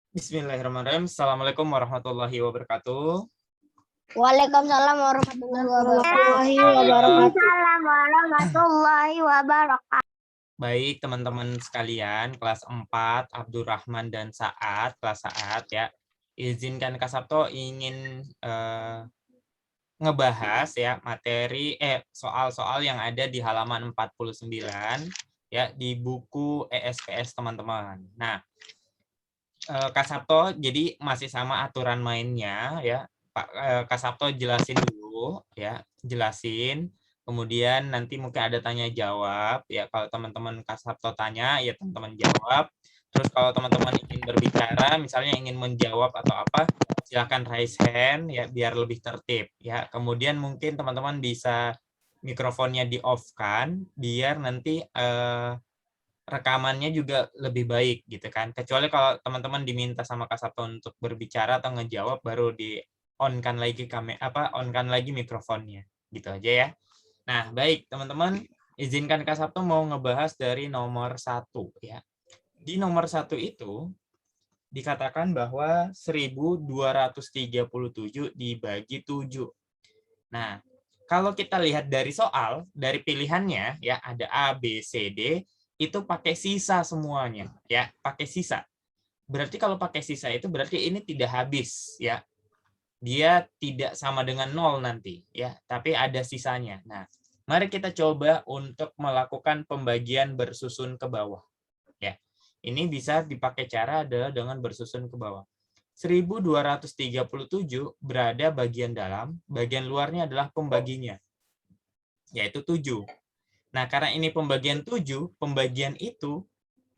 Bismillahirrahmanirrahim. Assalamualaikum warahmatullahi wabarakatuh. Waalaikumsalam warahmatullahi wabarakatuh. Waalaikumsalam warahmatullahi wabarakatuh. Baik, teman-teman sekalian, kelas 4, Abdurrahman dan Saat, kelas Saat ya. Izinkan Kak Sabto ingin ngebahas ya materi soal-soal yang ada di halaman 49 ya di buku ESPS teman-teman. Nah, Kak Sabto jadi masih sama aturan mainnya ya. Kak Sabto jelasin dulu ya, jelasin. Kemudian nanti mungkin ada tanya jawab ya. Kalau teman-teman Kak Sabto tanya ya teman-teman jawab. Terus kalau teman-teman ingin berbicara, misalnya ingin menjawab atau apa, silakan raise hand ya biar lebih tertib ya. Kemudian mungkin teman-teman bisa mikrofonnya di off kan biar nanti rekamannya juga lebih baik gitu kan. Kecuali kalau teman-teman diminta sama Kak Sabto untuk berbicara atau ngejawab baru di on-kan lagi on-kan lagi mikrofonnya. Gitu aja ya. Nah, baik teman-teman, izinkan Kak Sabto mau ngebahas dari nomor 1 ya. Di nomor 1 itu dikatakan bahwa 1237 dibagi 7. Nah, kalau kita lihat dari soal, dari pilihannya ya ada A, B, C, D, itu pakai sisa semuanya ya, pakai sisa. Berarti kalau pakai sisa itu berarti ini tidak habis ya. Dia tidak sama dengan 0 nanti ya, tapi ada sisanya. Nah, mari kita coba untuk melakukan pembagian bersusun ke bawah ya. Ini bisa dipakai cara adalah dengan bersusun ke bawah. 1237 berada bagian dalam, bagian luarnya adalah pembaginya, yaitu 7. Nah, karena ini pembagian 7, pembagian itu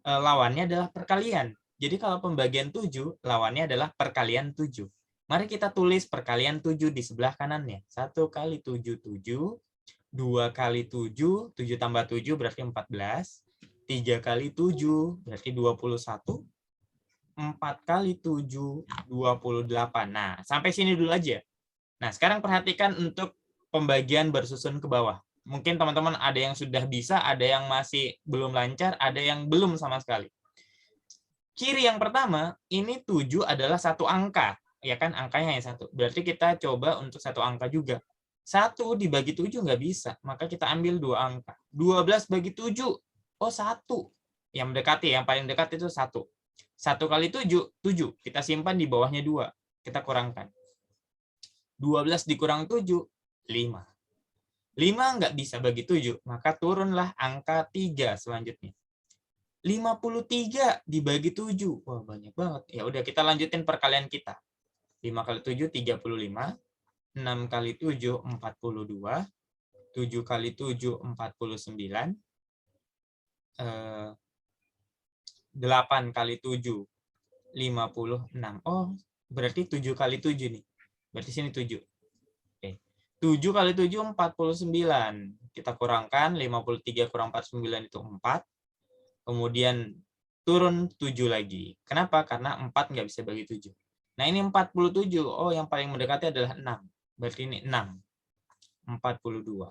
lawannya adalah perkalian. Jadi kalau pembagian 7, lawannya adalah perkalian 7. Mari kita tulis perkalian 7 di sebelah kanannya. 1 kali 7, 7. 2 kali 7, 7 tambah 7 berarti 14. 3 kali 7 berarti 21. 4 kali 7, 28. Nah, sampai sini dulu aja. Nah, sekarang perhatikan untuk pembagian bersusun ke bawah. Mungkin teman-teman ada yang sudah bisa, ada yang masih belum lancar, ada yang belum sama sekali. Ciri yang pertama, ini 7 adalah satu angka. Ya kan, angkanya hanya 1. Berarti kita coba untuk satu angka juga. 1 dibagi 7 nggak bisa, maka kita ambil 2 angka. 12 bagi 7, oh 1. Yang mendekati, yang paling dekat itu 1. 1 kali 7, 7. Kita simpan di bawahnya 2. Kita kurangkan. 12 dikurang 7, 5. 5 nggak bisa bagi 7, maka turunlah angka 3 selanjutnya. 53 dibagi 7. Wah, banyak banget. Ya udah kita lanjutin perkalian kita. 5 kali 7, 35. 6 kali 7, 42. 7 kali 7, 49. 8 kali 7, 56. Oh, berarti 7 kali 7 nih. Berarti sini 7. Oke. 7 kali 7, 49. Kita kurangkan, 53 kurang 49 itu 4. Kemudian turun 7 lagi. Kenapa? Karena 4 nggak bisa bagi 7. Nah, ini 47. Oh, yang paling mendekati adalah 6. Berarti ini 6. 42.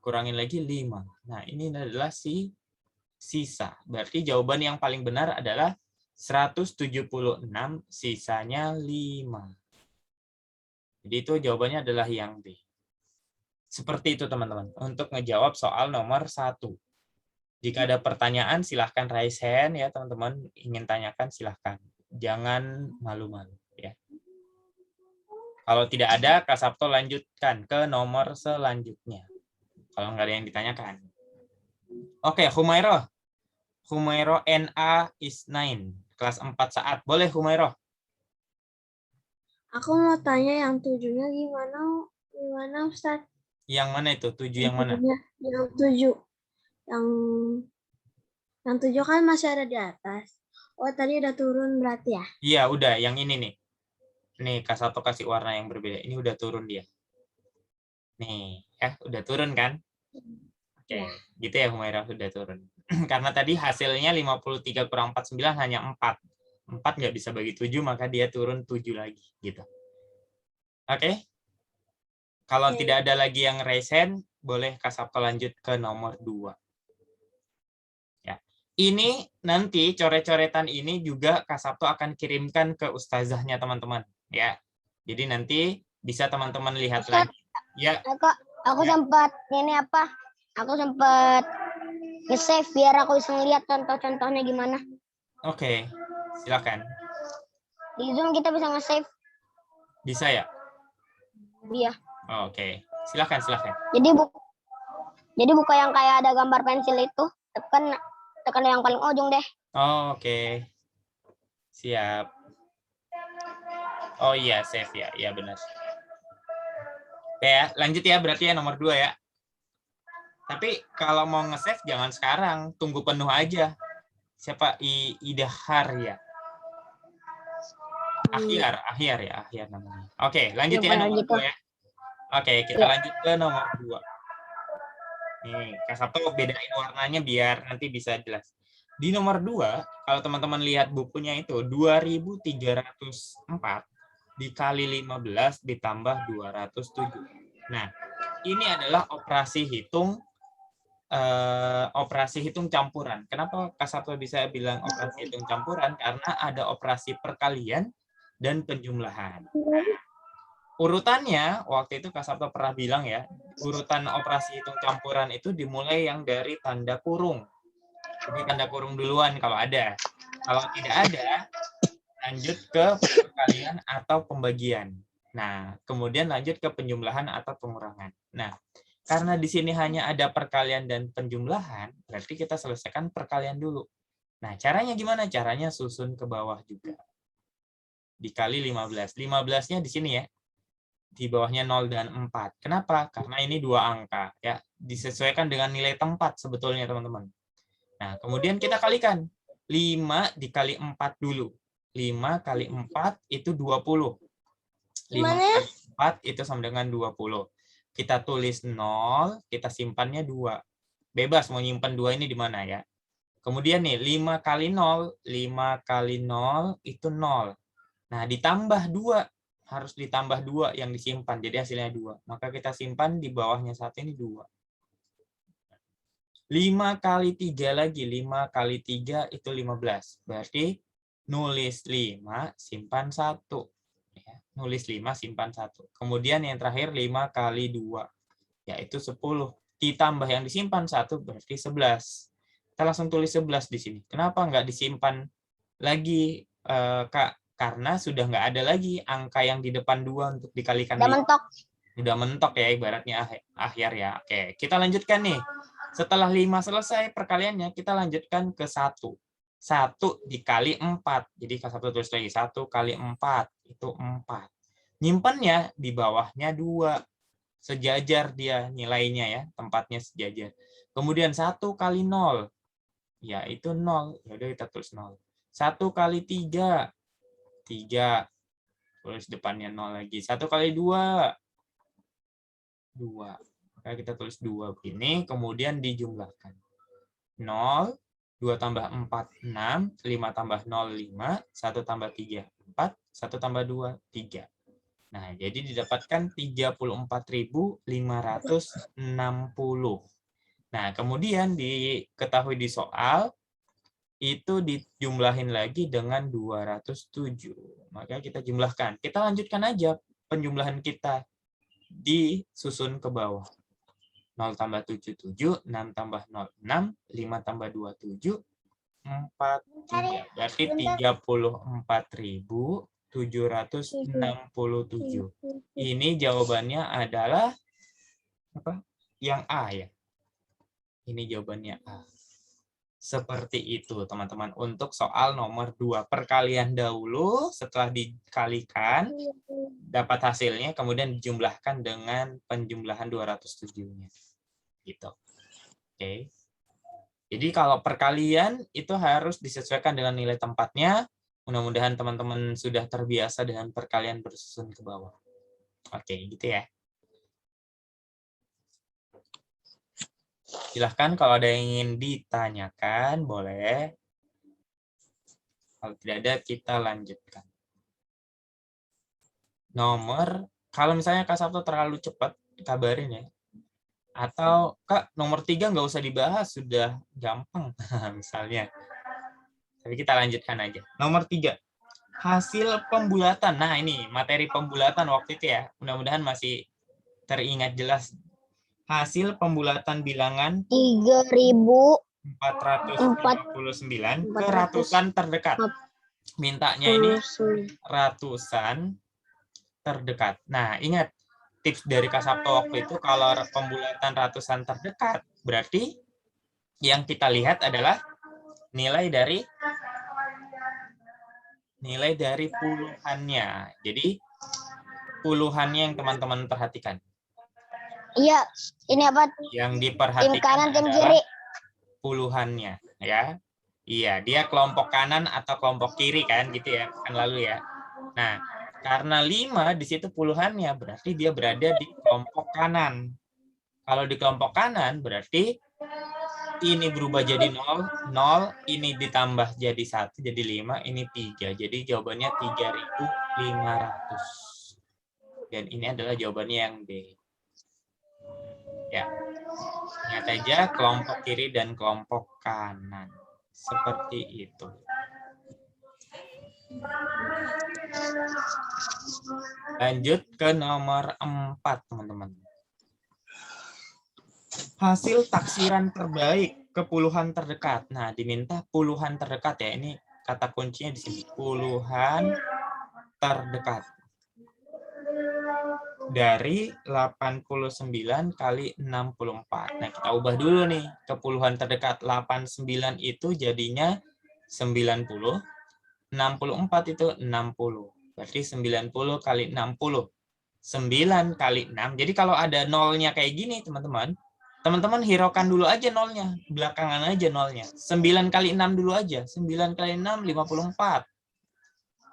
Kurangin lagi 5. Nah, ini adalah sisa. Berarti jawaban yang paling benar adalah 176, sisanya 5. Jadi itu jawabannya adalah yang B. Seperti itu teman-teman, untuk ngejawab soal nomor 1. Jika ada pertanyaan silahkan raise hand ya teman-teman, ingin tanyakan silahkan. Jangan malu-malu ya. Kalau tidak ada, Kak Sabto lanjutkan ke nomor selanjutnya. Kalau nggak ada yang ditanyakan. Oke, Humairah. Humairah NA is 9. Kelas 4 Saat. Boleh Humairah? Aku mau tanya yang 7-nya gimana Ustaz? Yang mana itu? 7 yang mana? Yang 7. Yang 7 kan masih ada di atas. Oh, tadi udah turun berarti ya? Iya, udah. Yang ini nih. Nih, Kak Sabto kasih warna yang berbeda. Ini udah turun dia. Nih, ya udah turun kan? Oke, Ya. gitu ya Humairah, sudah turun. Karena tadi hasilnya 53 kurang 49 hanya 4. 4 nggak bisa bagi 7, maka dia turun 7 lagi. Gitu. Oke? Kalau tidak ada lagi yang raise hand, boleh Kak Sabto lanjut ke nomor 2. Ya. Ini nanti coret-coretan ini juga Kak Sabto akan kirimkan ke ustazahnya teman-teman ya. Jadi nanti bisa teman-teman lihat Ustaz, lagi. Ya, aku Ya. sempat ini apa? Aku sempat nge-save biar aku bisa ngeliat contoh-contohnya gimana. oke. Silakan. Di Zoom kita bisa nge-save. Bisa ya? Iya. Oke. Silakan. Jadi buka yang kayak ada gambar pensil itu, tekan yang paling ujung deh. Oke. Siap. Oh iya, save ya. Iya benar. Oke ya, lanjut ya berarti ya nomor 2 ya. Tapi kalau mau nge-save jangan sekarang, tunggu penuh aja. Siapa Idahar ya? Ahyar namanya. Oke, lanjut Ya, ya benar nomor gitu. 2 ya. Oke, kita Ya. lanjut ke nomor 2. Nih, Kak Sabto bedain warnanya biar nanti bisa jelas. Di nomor 2, kalau teman-teman lihat bukunya itu 2304 dikali 15 ditambah 207. Nah, ini adalah operasi hitung campuran. Kenapa Kak Sabto bisa bilang operasi hitung campuran? Karena ada operasi perkalian dan penjumlahan. Urutannya, waktu itu Kak Sabto pernah bilang ya, urutan operasi hitung campuran itu dimulai yang dari tanda kurung. Jadi tanda kurung duluan kalau ada. Kalau tidak ada, lanjut ke perkalian atau pembagian. Nah, kemudian lanjut ke penjumlahan atau pengurangan. Nah, karena di sini hanya ada perkalian dan penjumlahan, berarti kita selesaikan perkalian dulu. Nah, caranya gimana? Caranya susun ke bawah juga. Dikali 15. 15-nya di sini ya. Di bawahnya 0 dan 4. Kenapa? Karena ini 2 angka. Ya, disesuaikan dengan nilai tempat sebetulnya, teman-teman. Nah, kemudian kita kalikan. 5 dikali 4 dulu. 5 kali 4 itu 20. 5 kali 4 itu sama dengan 20. Kita tulis 0, kita simpannya 2. Bebas mau nyimpan 2 ini di mana ya. Kemudian nih, 5 kali 0, 5 kali 0 itu 0. Nah, ditambah 2. Harus ditambah 2 yang disimpan. Jadi hasilnya 2. Maka kita simpan di bawahnya saat ini 2. 5 kali 3 lagi. 5 kali 3 itu 15. Berarti nulis 5, simpan 1. Ya, nulis 5, simpan 1. Kemudian yang terakhir 5 kali 2. Yaitu 10. Ditambah yang disimpan 1 berarti 11. Kita langsung tulis 11 di sini. Kenapa nggak disimpan lagi, Kak? Karena sudah nggak ada lagi angka yang di depan 2 untuk dikalikan Udah 5. mentok. Udah mentok ya ibaratnya akhir ya. Oke, kita lanjutkan nih. Setelah 5 selesai perkaliannya, kita lanjutkan ke 1. 1 dikali 4. Jadi Kak Sabto tulis lagi 1 kali 4 itu 4. Nyimpannya di bawahnya 2. Sejajar dia nilainya ya, tempatnya sejajar. Kemudian 1 kali 0. Ya, itu 0. Ya udah kita tulis 0. 1 kali 3. 3. Tulis depannya 0 lagi. 1 kali 2. 2. Maka kita tulis 2 begini, kemudian dijumlahkan. 0, 2 tambah 4, 6, 5 tambah 0, 5, 1 tambah 3, 4, 1 tambah 2, 3. Nah, jadi didapatkan 34.560. Nah, kemudian diketahui di soal, itu dijumlahin lagi dengan 207. Maka kita jumlahkan. Kita lanjutkan aja penjumlahan kita. Disusun ke bawah. 0 tambah 7, 7. 6 tambah 0, 6. 5 tambah 2, 7. 4, 3. Berarti 34.767. Ini jawabannya adalah apa? Yang A ya. Ini jawabannya A. Seperti itu, teman-teman. Untuk soal nomor 2. Perkalian dahulu, setelah dikalikan, dapat hasilnya, kemudian dijumlahkan dengan penjumlahan 207-nya. Gitu. Oke. Jadi kalau perkalian itu harus disesuaikan dengan nilai tempatnya. Mudah-mudahan teman-teman sudah terbiasa dengan perkalian bersusun ke bawah. Oke, gitu ya. Silahkan kalau ada yang ingin ditanyakan, boleh. Kalau tidak ada, kita lanjutkan. Kalau misalnya Kak Sabto terlalu cepat, kabarin ya. Atau Kak, nomor 3 nggak usah dibahas, sudah gampang misalnya. Tapi kita lanjutkan aja. Nomor 3, hasil pembulatan. Nah ini materi pembulatan waktu itu ya, mudah-mudahan masih teringat jelas. Hasil pembulatan bilangan 459 ke ratusan terdekat. Mintanya ini ratusan terdekat. Nah, ingat tips dari Kak Sabto waktu itu, kalau pembulatan ratusan terdekat, berarti yang kita lihat adalah nilai dari puluhannya. Jadi puluhannya yang teman-teman perhatikan. Iya, ini apa? Yang Tim diperhatikan kanan, tim adalah kiri. puluhannya, ya. Iya, dia kelompok kanan atau kelompok kiri kan, gitu ya, kan lalu ya. Nah, karena 5 di situ puluhannya, berarti dia berada di kelompok kanan. Kalau di kelompok kanan, berarti ini berubah jadi 0, 0, ini ditambah jadi 1, jadi 5, ini 3. Jadi jawabannya 3.500. Dan ini adalah jawabannya yang D. Ya. Ingat aja kelompok kiri dan kelompok kanan. Seperti itu. Lanjut ke nomor 4, teman-teman. Hasil taksiran terbaik ke puluhan terdekat. Nah, diminta puluhan terdekat ya. Ini kata kuncinya di sini. Puluhan terdekat. Dari 89 kali 64. Nah, kita ubah dulu nih ke puluhan terdekat. 89 itu jadinya 90. 64 itu 60. Berarti 90 kali 60. 9 kali 6. Jadi kalau ada nolnya kayak gini, teman-teman, hiraukan dulu aja nolnya. Belakangan aja nolnya. 9 kali 6 dulu aja. 9 kali 6, 54.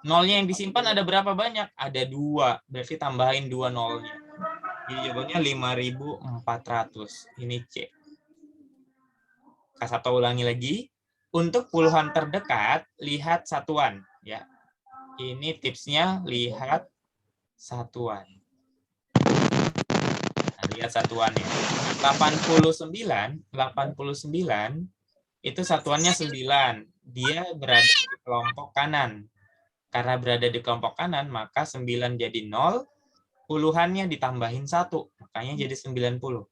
Nolnya yang disimpan ada berapa banyak? Ada 2. Berarti tambahin 2 nolnya. Jadi jawabannya 5.400. Ini C. Kak Sabto ulangi lagi. Untuk puluhan terdekat, lihat satuan. Ya. Ini tipsnya, lihat satuan. Nah, lihat satuannya. 89 itu satuannya 9. Dia berada di kelompok kanan. Karena berada di kelompok kanan, maka 9 jadi 0, puluhannya ditambahin 1, makanya jadi 90.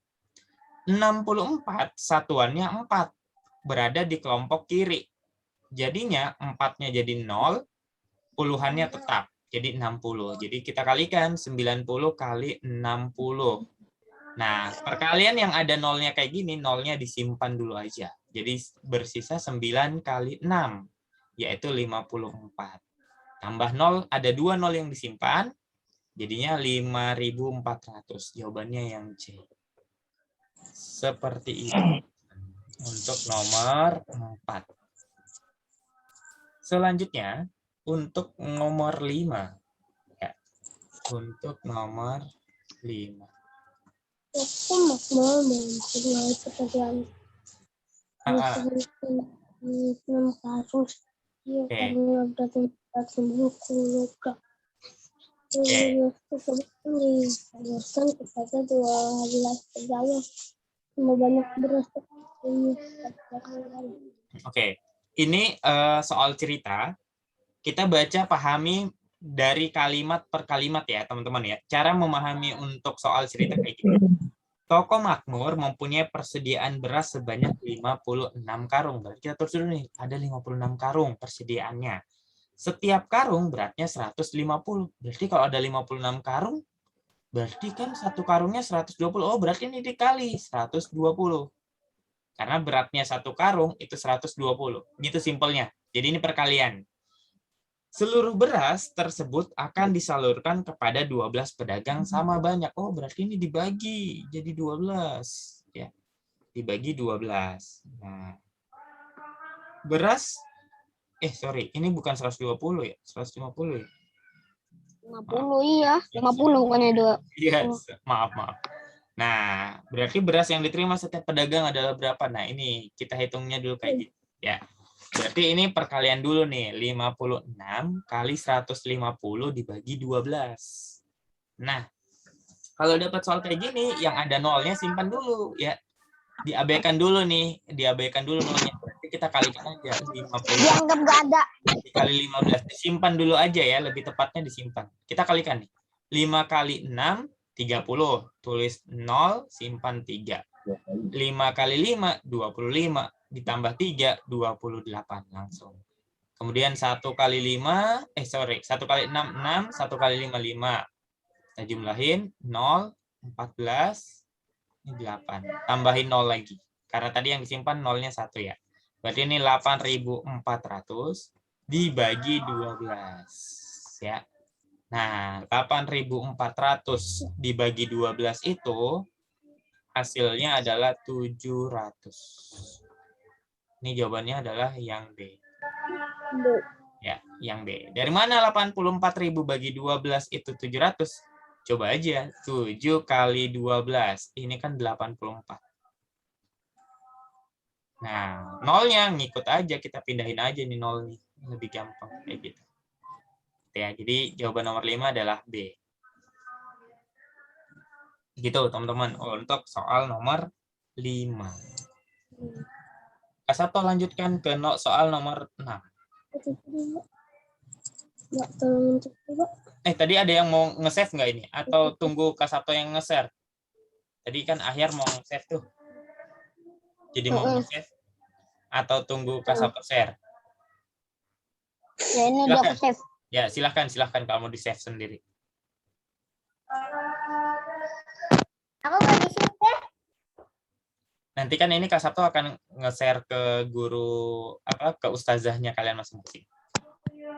64 satuannya 4, berada di kelompok kiri. Jadinya 4-nya jadi 0, puluhannya tetap, jadi 60. Jadi kita kalikan 90 kali 60. Nah, perkalian yang ada nolnya kayak gini, nolnya disimpan dulu aja. Jadi bersisa 9 kali 6, yaitu 54. Tambah 0, ada 2 0 yang disimpan, jadinya 5.400. Jawabannya yang C. Seperti itu. Untuk nomor 4. Selanjutnya, untuk nomor 5. Ya. Untuk nomor 5. Oke, ini soal cerita. Kita baca, pahami dari kalimat per kalimat ya, teman-teman ya. Cara memahami untuk soal cerita kayak gini. Toko makmur mempunyai persediaan beras sebanyak 56 karung. Berarti kita terus dulu nih, ada 56 karung persediaannya. Setiap karung beratnya 150. Berarti kalau ada 56 karung, berarti kan satu karungnya 120. Oh, berarti ini dikali 120. Karena beratnya satu karung itu 120. Gitu simpelnya. Jadi ini perkalian. Seluruh beras tersebut akan disalurkan kepada 12 pedagang sama banyak. Oh, berarti ini dibagi jadi 12. Ya. Dibagi 12. Nah, beras, ini bukan 120 ya, 150 ya. 50, iya. 50 bukannya 2. Iya, maaf. Nah, berarti beras yang diterima setiap pedagang adalah berapa? Nah, ini kita hitungnya dulu kayak gitu. Ya. Berarti ini perkalian dulu nih, 56 kali 150 dibagi 12. Nah, Kalau dapat soal kayak gini, yang ada nolnya simpan dulu ya. Diabaikan dulu nih, diabaikan dulu nolnya. Berarti kita kalikan aja 50 Dianggap nggak ada. dikali 15. Disimpan dulu aja ya, lebih tepatnya disimpan. Kita kalikan nih. 5 kali 6, 30. Tulis 0, simpan 3. 5 kali 5, 25. Ditambah 3, 28 langsung. Kemudian 1 kali 5, 1 kali 6, 6. 1 kali 5, 5. Kita jumlahin 0, 14, ini 8. Tambahin 0 lagi. Karena tadi yang disimpan nolnya 1 ya. Berarti ini 8.400 dibagi 12. Ya. Nah, 8.400 dibagi 12 itu hasilnya adalah 700. Ini jawabannya adalah yang B. Ya, yang B. Dari mana 84.000 bagi 12 itu 700? Coba aja. 7 kali 12. Ini kan 84. Nah, nolnya ngikut aja. Kita pindahin aja nih nol nih. Lebih gampang kayak gitu. Ya, jadi jawaban nomor 5 adalah B. Gitu, teman-teman. Untuk soal nomor 5. Kak Sabto lanjutkan ke soal nomor 6. Ya, tolong coba. Tadi ada yang mau nge-save nggak ini? Atau tunggu Kak Sabto yang nge-share? Tadi kan Ahyar mau nge-save tuh. Jadi mau nge-save? Atau tunggu Kak Sabto share? Ya ini udah aku save. Ya, silahkan kalau mau di-save sendiri. Aku nggak di save. Nanti kan ini Kak Sabto akan nge-share ke guru, ke ustazahnya kalian masing-masing.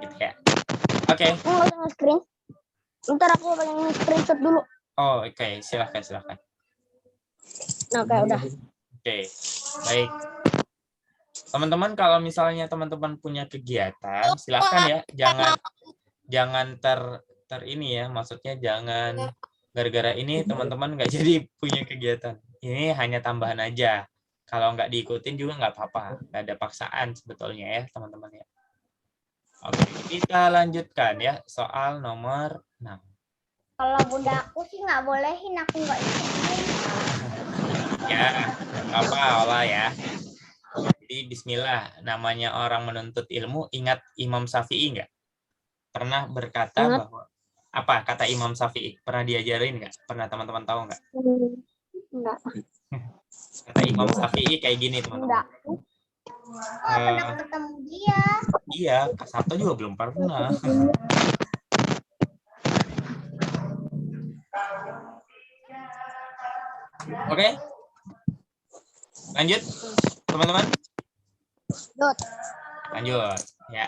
Gitu ya. Oke. Aku nggak usah nge-screen. Ntar aku pengen nge-screenshot dulu. Oh, oke. Silahkan. Nah, kayak udah. Oke, baik. Teman-teman, kalau misalnya teman-teman punya kegiatan, silahkan ya. Jangan ini ya. Maksudnya jangan gara-gara ini teman-teman nggak jadi punya kegiatan. Ini hanya tambahan aja. Kalau nggak diikutin juga nggak apa-apa. Nggak ada paksaan sebetulnya ya, teman-teman ya. Oke, kita lanjutkan ya. Soal nomor 6. Kalau bunda aku sih nggak bolehin, aku nggak ikutin. Ya, apa olah ya. Jadi bismillah, namanya orang menuntut ilmu, ingat Imam Syafi'i nggak? Pernah berkata bahwa, apa kata Imam Syafi'i? Pernah diajarin nggak? Pernah teman-teman tahu nggak? Enggak. Kata Imam Syafi'i kayak gini, teman-teman. Pernah ketemu dia. Iya, Kak Sabto juga belum pernah. Oke. Lanjut, teman-teman. Lanjut, ya.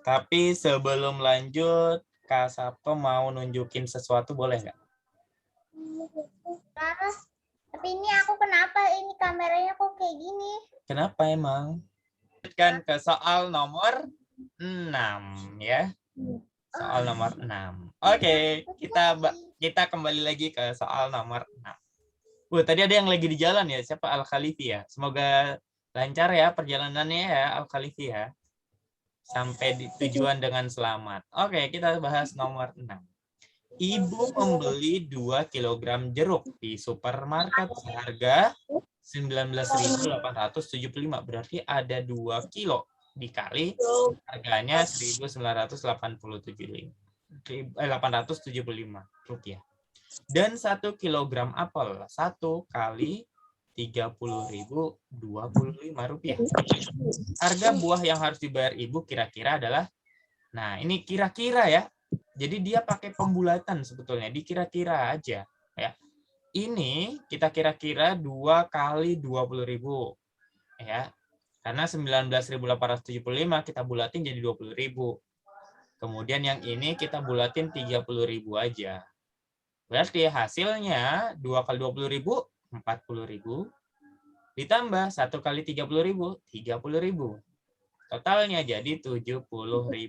Tapi sebelum lanjut, Kak Sabto mau nunjukin sesuatu, boleh nggak? Tapi ini aku kenapa ini kameranya kok kayak gini? Kenapa emang? Kan ke soal nomor 6 ya. Soal nomor 6. Oke, kita kembali lagi ke soal nomor 6. Tadi ada yang lagi di jalan ya, siapa Al-Khalifi ya. Semoga lancar ya perjalanannya ya Al-Khalifi ya. Sampai di tujuan dengan selamat. Oke, kita bahas nomor 6. Ibu membeli 2 kg jeruk di supermarket seharga 19.875. Berarti ada 2 kilo dikali harganya 1.985 rupiah. Dan 1 kilogram apel 1 kali 30.025 rupiah. Harga buah yang harus dibayar ibu kira-kira adalah, nah ini kira-kira ya. Jadi dia pakai pembulatan sebetulnya, dikira-kira aja ya. Ini kita kira-kira 2 kali 20.000 ya. Karena 19.875 kita bulatin jadi 20.000. Kemudian yang ini kita bulatin 30.000 aja. Berarti hasilnya 2 kali 20.000 40.000 ditambah 1 kali 30.000 30.000. Totalnya jadi 70.000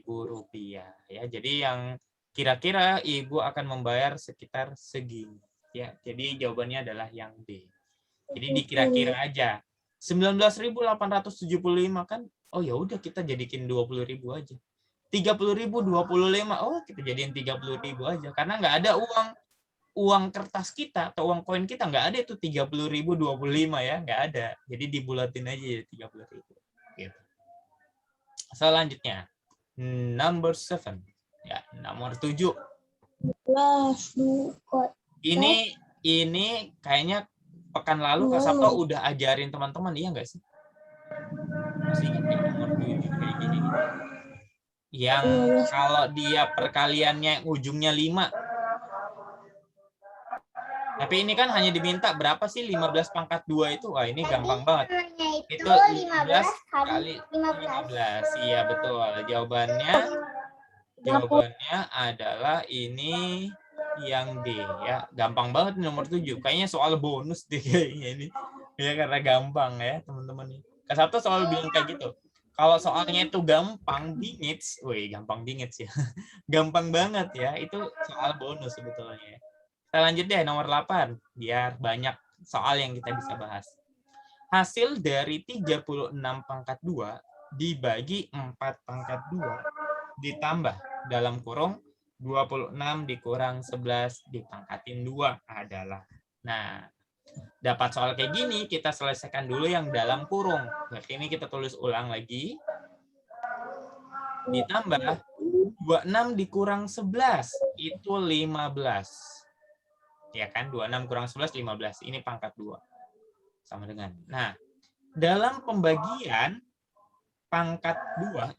rupiah ya. Jadi yang kira-kira ibu akan membayar sekitar segini ya. Jadi jawabannya adalah yang B. Jadi dikira-kira aja. 19.875 kan. Oh ya udah kita jadiin 20.000 aja. 30.000 25. Oh, kita jadiin 30.000 aja karena nggak ada uang uang kertas kita atau uang koin kita nggak ada itu 30.000, 25 ya, nggak ada. Jadi dibulatin aja ya 30.000. Gitu. Selanjutnya, number 7. Ya, nomor 7. Ini kayaknya pekan lalu Kak Sabto udah ajarin teman-teman, iya nggak sih? Masih ingat ya, nomor 7 kayak gini. Yang kalau dia perkaliannya ujungnya 5. Tapi ini kan hanya diminta berapa sih 15 pangkat 2 itu? Wah, ini gampang banget. Itu 15 kali 15. Iya, betul. Jawabannya adalah ini yang D ya. Gampang banget nomor 7. Kayaknya soal bonus deh kayaknya ini. Ya karena gampang ya, teman-teman. Kak Sabto selalu bilang kayak gitu. Kalau soalnya itu gampang bingit, gampang bingit sih. Gampang banget ya, itu soal bonus sebetulnya. Kita lanjut deh nomor 8 biar banyak soal yang kita bisa bahas. Hasil dari 36 pangkat 2 dibagi 4 pangkat 2 ditambah dalam kurung 26 dikurang 11 dipangkatin 2 adalah. Nah, dapat soal kayak gini, kita selesaikan dulu yang dalam kurung. Berarti ini kita tulis ulang lagi. Ditambah 26 dikurang 11 itu 15. Ya kan, 26 kurang 11 15. Ini pangkat 2. Sama dengan. Nah, dalam pembagian pangkat 2,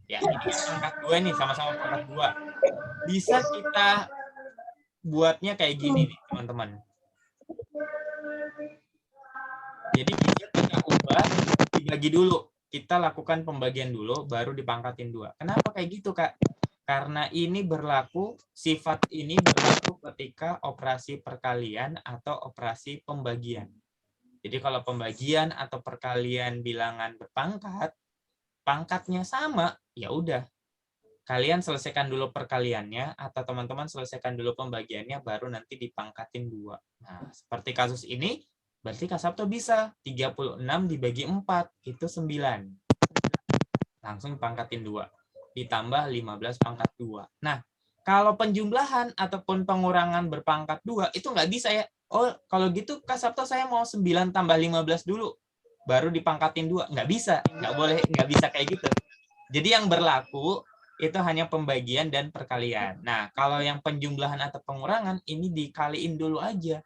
ya ini pangkat 2 nih, sama-sama pangkat 2. Bisa kita buatnya kayak gini nih, teman-teman. Jadi bisa kita ubah, dibagi dulu. Kita lakukan pembagian dulu, baru dipangkatin 2. Kenapa kayak gitu, Kak? Karena ini berlaku, sifat ini berlaku ketika operasi perkalian atau operasi pembagian. Jadi kalau pembagian atau perkalian bilangan berpangkat, pangkatnya sama, ya udah. Kalian selesaikan dulu perkaliannya atau teman-teman selesaikan dulu pembagiannya baru nanti dipangkatin 2. Nah, seperti kasus ini, berarti Kak Sabto bisa 36 dibagi 4 itu 9. Langsung pangkatin 2. Ditambah 15 pangkat 2. Nah, kalau penjumlahan ataupun pengurangan berpangkat 2 itu nggak bisa ya. Oh, kalau gitu Kak Sabto saya mau 9 tambah 15 dulu. Baru dipangkatin 2. Nggak bisa. Nggak boleh, nggak bisa kayak gitu. Jadi yang berlaku itu hanya pembagian dan perkalian. Nah, kalau yang penjumlahan atau pengurangan ini dikaliin dulu aja.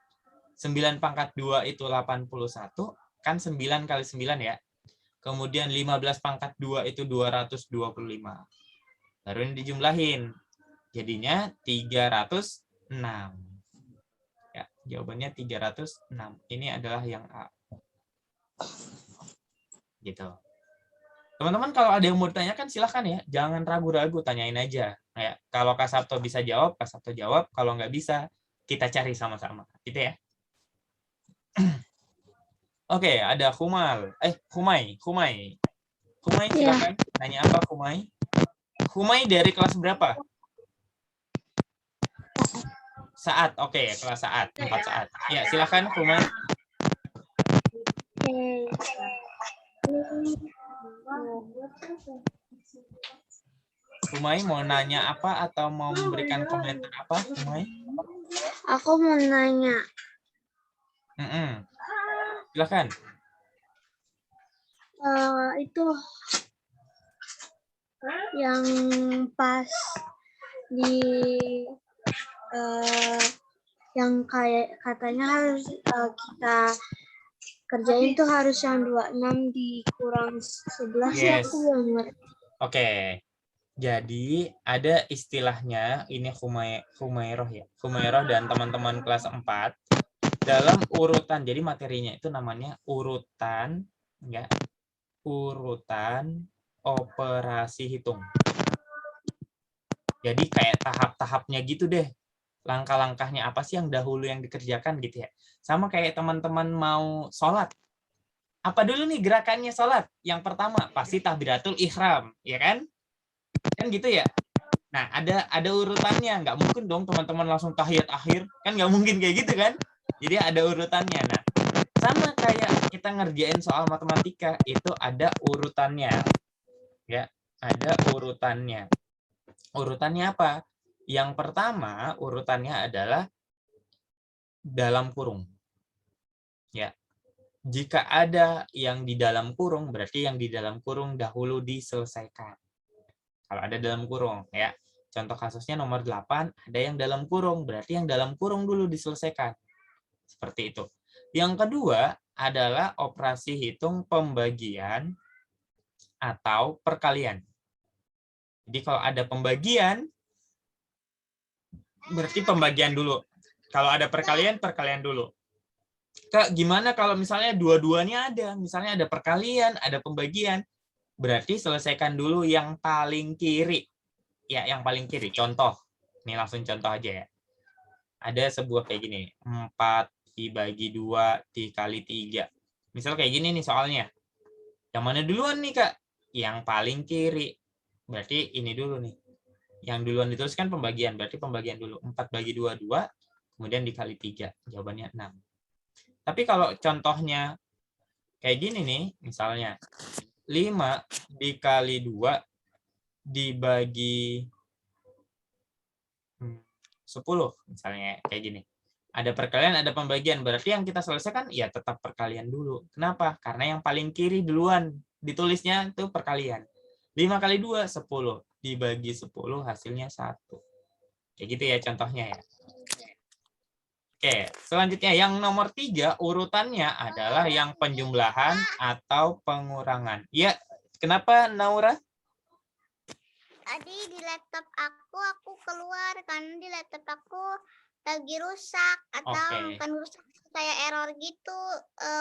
9 pangkat 2 itu 81. Kan 9 kali 9 ya. Kemudian 15 pangkat 2 itu 225. Baru ini dijumlahin. Jadinya 306. Ya, jawabannya 306. Ini adalah yang A. Gitu. Teman-teman kalau ada yang mau ditanyakan silahkan ya. Jangan ragu-ragu, tanyain aja. Kayak kalau Kak Sabto bisa jawab, Kak Sabto jawab. Kalau nggak bisa, kita cari sama-sama. Gitu ya. Oke, ada Humai. Humai silakan. Nanya apa Humai? Humai dari kelas berapa? Saat. Oke, kelas saat. 4 saat. Ya, silakan Humai. Humai mau nanya apa atau mau memberikan komentar apa, Humai? Aku mau nanya. Silakan. Itu yang pas di yang kayak katanya harus kita kerjain tuh harus yang 26 dikurang 11. Yes. Aku belum ngerti. Oke. Jadi ada istilahnya, ini Humairoh ya. Humairoh dan teman-teman kelas 4 dalam urutan, jadi materinya itu namanya urutan ya. Urutan operasi hitung. Jadi kayak tahap-tahapnya gitu deh. Langkah-langkahnya apa sih yang dahulu yang dikerjakan gitu ya. Sama kayak teman-teman mau sholat. Apa dulu nih gerakannya sholat? Yang pertama pasti takbiratul ihram, ya kan? Kan gitu ya. Nah, ada urutannya. Nggak mungkin dong teman-teman langsung tahiyat akhir. Kan nggak mungkin kayak gitu kan? Jadi ada urutannya. Nah, sama kayak kita ngerjain soal matematika, itu ada urutannya. Ya, ada urutannya. Urutannya apa? Yang pertama urutannya adalah dalam kurung. Ya. Jika ada yang di dalam kurung, berarti yang di dalam kurung dahulu diselesaikan. Kalau ada dalam kurung, ya. Contoh kasusnya nomor 8, ada yang dalam kurung, berarti yang dalam kurung dulu diselesaikan. Seperti itu. Yang kedua adalah operasi hitung pembagian atau perkalian. Jadi kalau ada pembagian, berarti pembagian dulu. Kalau ada perkalian, perkalian dulu. Kak, gimana kalau misalnya dua-duanya ada? Misalnya ada perkalian, ada pembagian. Berarti selesaikan dulu yang paling kiri. Ya, yang paling kiri. Contoh. Ini langsung contoh aja ya. Ada sebuah kayak gini. 4 dibagi 2 dikali 3. Misal kayak gini nih soalnya. Yang mana duluan nih, Kak? Yang paling kiri. Berarti ini dulu nih. Yang duluan dituliskan pembagian. Berarti pembagian dulu. 4 bagi 2, 2. Kemudian dikali 3. Jawabannya 6. Tapi kalau contohnya kayak gini nih, misalnya 5 dikali 2 dibagi 10, misalnya kayak gini. Ada perkalian, ada pembagian. Berarti yang kita selesaikan ya tetap perkalian dulu. Kenapa? Karena yang paling kiri duluan ditulisnya itu perkalian. 5 kali 2, 10. Dibagi 10 hasilnya 1. Kayak gitu ya contohnya ya. Oke, selanjutnya yang nomor 3 urutannya adalah yang penjumlahan atau pengurangan. Ya, kenapa Naura? Tadi di laptop aku keluar karena di laptop aku lagi rusak atau bukan rusak kayak error gitu.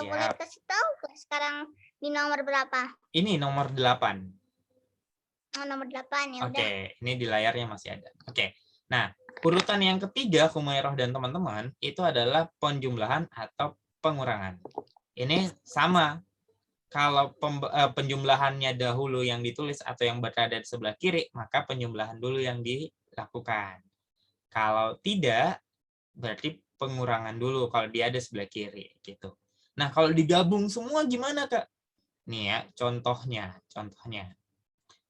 Boleh kasih tahu sekarang di nomor berapa? Ini nomor 8. Oh, nomor 8 ya udah. Oke, ini di layarnya masih ada. Oke. Nah, urutan yang ketiga, Humairah dan teman-teman, itu adalah penjumlahan atau pengurangan. Ini sama. Kalau penjumlahannya dahulu yang ditulis atau yang berada di sebelah kiri, maka penjumlahan dulu yang dilakukan. Kalau tidak, berarti pengurangan dulu kalau dia ada sebelah kiri. Gitu. Nah, kalau digabung semua gimana, Kak? Nih ya, contohnya.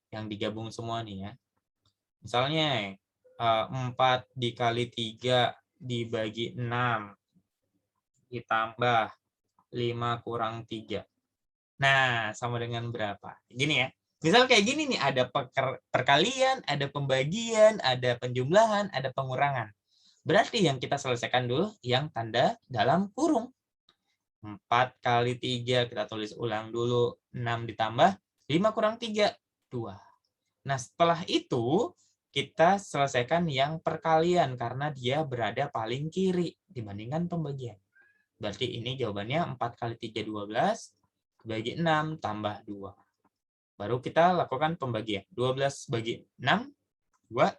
Yang digabung semua nih ya. Misalnya 4 dikali 3 dibagi 6 ditambah 5 kurang 3. Nah, sama dengan berapa? Gini ya. Misal kayak gini nih, ada perkalian, ada pembagian, ada penjumlahan, ada pengurangan. Berarti yang kita selesaikan dulu yang tanda dalam kurung. 4 kali 3, kita tulis ulang dulu. 6 ditambah 5 kurang 3, 2. Nah, setelah itu kita selesaikan yang perkalian karena dia berada paling kiri dibandingkan pembagian. Berarti ini jawabannya 4 kali 3, 12, bagi 6 tambah 2. Baru kita lakukan pembagian. 12 bagi 6, 2,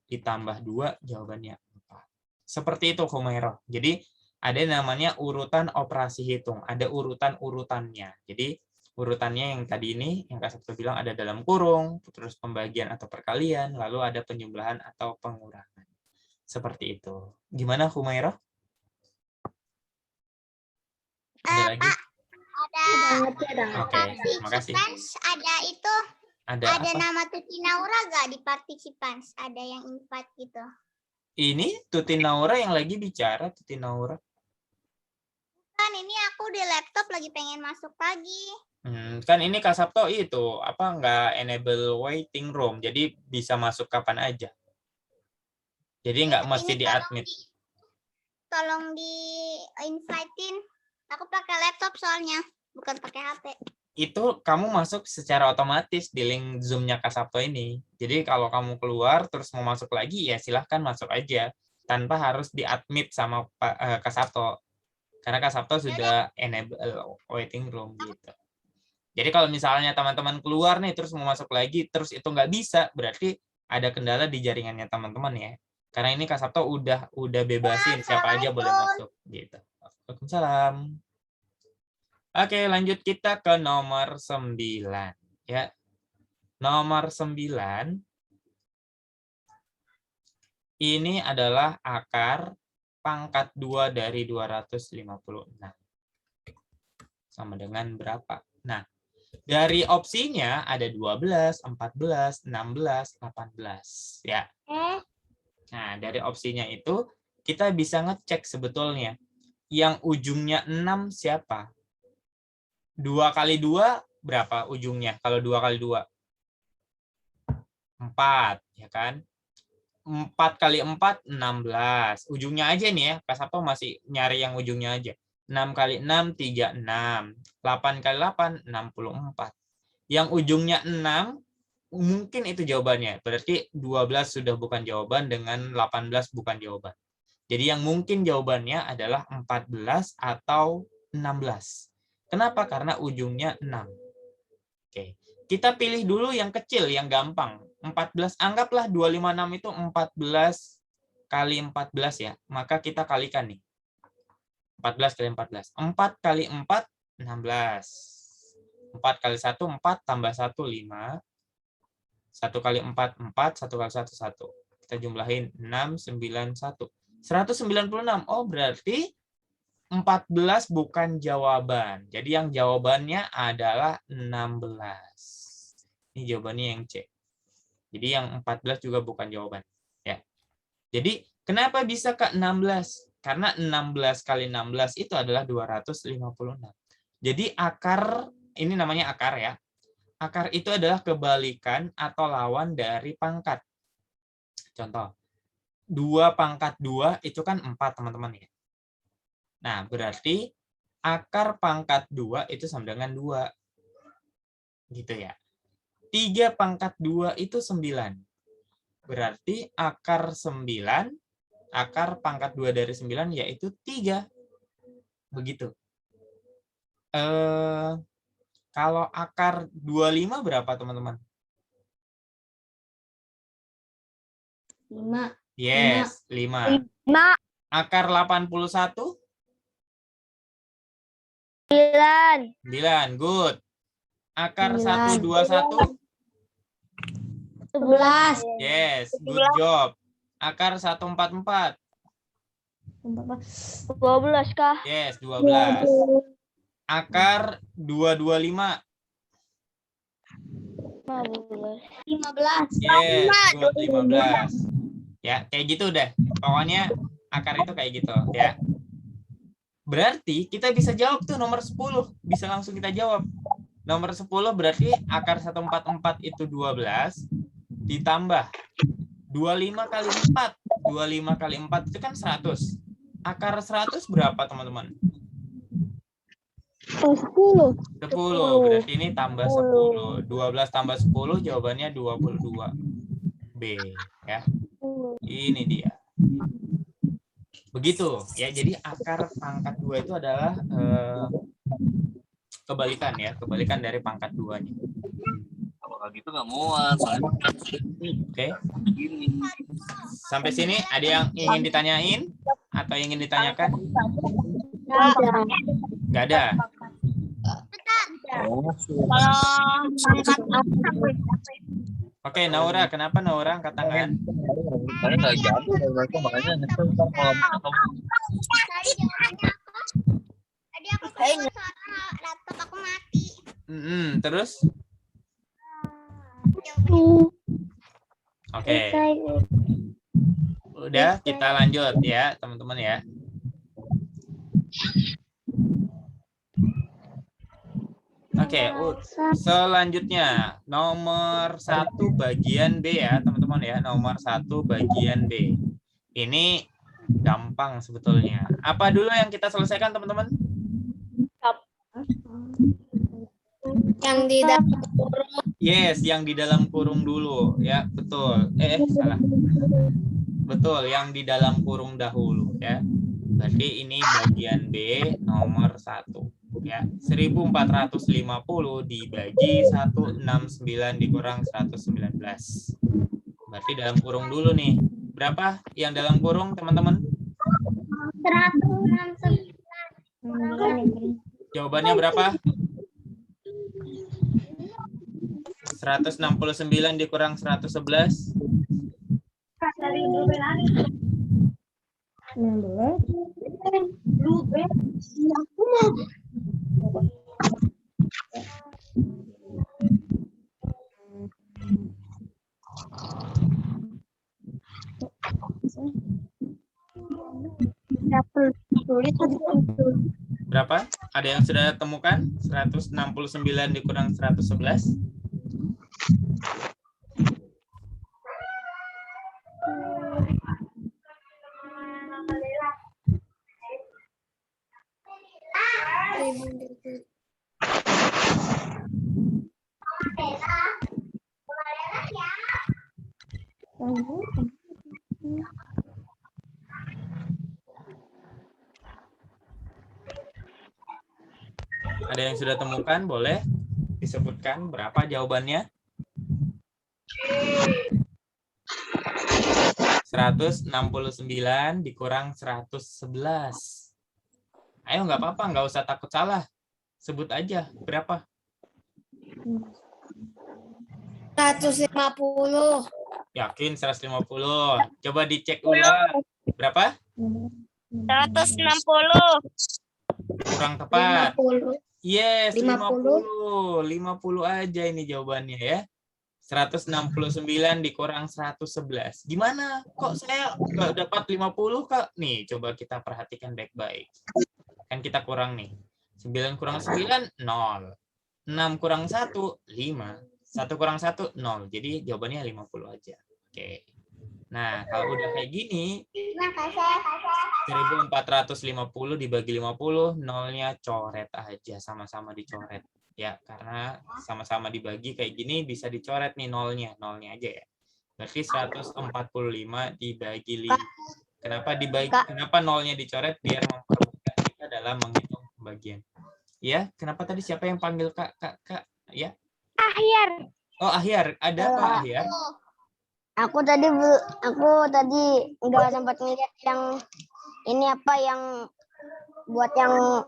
ditambah 2, jawabannya 4. Seperti itu, Humairah. Jadi, ada namanya urutan operasi hitung. Ada urutan-urutannya. Jadi, urutannya yang tadi ini, yang Kak Sabtu bilang ada dalam kurung, terus pembagian atau perkalian, lalu ada penjumlahan atau pengurangan. Seperti itu. Gimana, Humairah? Ada lagi? Oke, makasih. Ada itu. Ada apa? nama Tuti Naura gak di participants? Ada yang invite gitu. Ini Tuti Naura yang lagi bicara, Tuti Naura. Kan ini aku di laptop lagi pengen masuk lagi. Kan ini Kak Sabto itu apa nggak enable waiting room, jadi bisa masuk kapan aja. Jadi nggak mesti di admit. Tolong di invite-in. Aku pakai laptop soalnya, bukan pakai HP. Itu kamu masuk secara otomatis di link Zoom-nya Kak Sabto ini. Jadi kalau kamu keluar terus mau masuk lagi ya silahkan masuk aja tanpa harus di admit sama Kak Sabto. Karena Kak Sabto sudah enable waiting room gitu. Jadi kalau misalnya teman-teman keluar nih terus mau masuk lagi terus itu nggak bisa, berarti ada kendala di jaringannya teman-teman ya. Karena ini Kak Sabto udah bebasin siapa aja boleh masuk gitu. Waalaikumsalam. Oke, lanjut kita ke nomor 9 ya. Nomor 9 ini adalah akar pangkat 2 dari 256. Sama dengan berapa? Nah, dari opsinya ada 12, 14, 16, 18 ya. Nah, dari opsinya itu kita bisa ngecek sebetulnya yang ujungnya 6 siapa? 2 kali 2 berapa ujungnya? Kalau 2 kali 2? 4, ya kan? 4 kali 4, 16. Ujungnya aja nih ya, Kak Sabto masih nyari yang ujungnya aja. 6 kali 6, 36. 8 kali 8, 64. Yang ujungnya 6, mungkin itu jawabannya. Berarti 12 sudah bukan jawaban, dengan 18 bukan jawaban. Jadi yang mungkin jawabannya adalah 14 atau 16. Kenapa? Karena ujungnya 6. Oke. Kita pilih dulu yang kecil, yang gampang. 14, anggaplah 256 itu 14 kali 14 ya. Maka kita kalikan nih. 14 kali 14. 4 kali 4, 16. 4 kali 1, 4 tambah 1, 5. 1 kali 4, 4. 1 kali 1, 1. Kita jumlahin 6, 9, 1. 196. Oh, berarti 14 bukan jawaban. Jadi yang jawabannya adalah 16. Ini jawabannya yang C. Jadi yang 14 juga bukan jawaban. Ya. Jadi kenapa bisa ke 16? Karena 16 kali 16 itu adalah 256. Jadi akar, ini namanya akar ya. Akar itu adalah kebalikan atau lawan dari pangkat. Contoh, 2 pangkat 2 itu kan 4, teman-teman ya. Nah, berarti akar pangkat 2 itu sama dengan 2. Gitu ya. 3 pangkat 2 itu 9. Berarti akar 9, akar pangkat 2 dari 9 yaitu 3. Begitu. Kalau akar 25 berapa, teman-teman? 5. Yes, 5. Akar 81? 9. 9, good. Akar 9. 121? 11. Yes, good job. Akar 144? 12 kah? Yes, 12. Akar 225? 15. Yes, good, 15. Ya, kayak gitu deh. Pokoknya akar itu kayak gitu ya. Berarti kita bisa jawab tuh nomor 10. Bisa langsung kita jawab. Nomor 10 berarti akar 144 itu 12 ditambah 25 kali 4. 25 kali 4 itu kan 100. Akar 100 berapa, teman-teman? 10. 10. Berarti ini tambah 10. 12 tambah 10 jawabannya 22. B ya. Ini dia. Begitu ya. Jadi akar pangkat 2 itu adalah kebalikan ya, kebalikan dari pangkat 2-nya. Kalau kayak gitu nggak muat, soalnya Oke. Sampai sini ada yang ingin ditanyain atau ingin ditanyakan? Nggak ada. Oke, Naura, kenapa Naura angkat tangan? saya nggak jadi dari mereka, makanya nyesel ntar kalau Tadi jawabannya apa? Tadi aku keluar soalnya laptop aku mati. Terus? Jawabannya Oke. Udah, kita lanjut ya, teman-teman ya. Oke, selanjutnya nomor 1 bagian B ya, teman-teman ya. Nomor 1 bagian B. Ini gampang sebetulnya. Apa dulu yang kita selesaikan, teman-teman? Yang di dalam kurung. Yes, yang di dalam kurung dulu ya, betul. Salah. Betul, yang di dalam kurung dahulu ya. Berarti ini bagian B nomor 1 ya. 1450 dibagi 169 dikurang 119. Berarti dalam kurung dulu nih. Berapa yang dalam kurung, teman-teman? 169. Jawabannya berapa? 169 dikurang 111. 16. Berapa? Ada yang sudah temukan? 169 dikurang 111? Ada yang sudah temukan? Boleh disebutkan berapa jawabannya? 169 dikurang 111. Ayo, nggak apa-apa, nggak usah takut salah. Sebut aja, berapa? 150. Yakin 150? Coba dicek ulang. Berapa? 160. Kurang tepat. 50. Yes, 50. 50 aja ini jawabannya ya. 169 dikurang 111. Gimana? Kok saya nggak dapat 50, Kak? Nih, coba kita perhatikan baik-baik. Kan kita kurang nih. 9 kurang 9, 0. 6 kurang 1, 5. 1 kurang 1, 0. Jadi jawabannya 50 aja. Oke. Nah, kalau udah kayak gini, 1450 dibagi 50, nolnya coret aja, sama-sama dicoret. Ya, karena sama-sama dibagi kayak gini bisa dicoret nih nolnya aja ya. Berarti 145 dibagi 5. Kenapa dibagi? Kenapa nolnya dicoret? Biar mempermudah kita dalam menghitung pembagian. Ya, kenapa tadi siapa yang panggil Kak? Ya? Akhir. Oh, Ahyar. Ada Pak Ahyar? Aku tadi nggak sempat ngeliat yang ini apa yang buat yang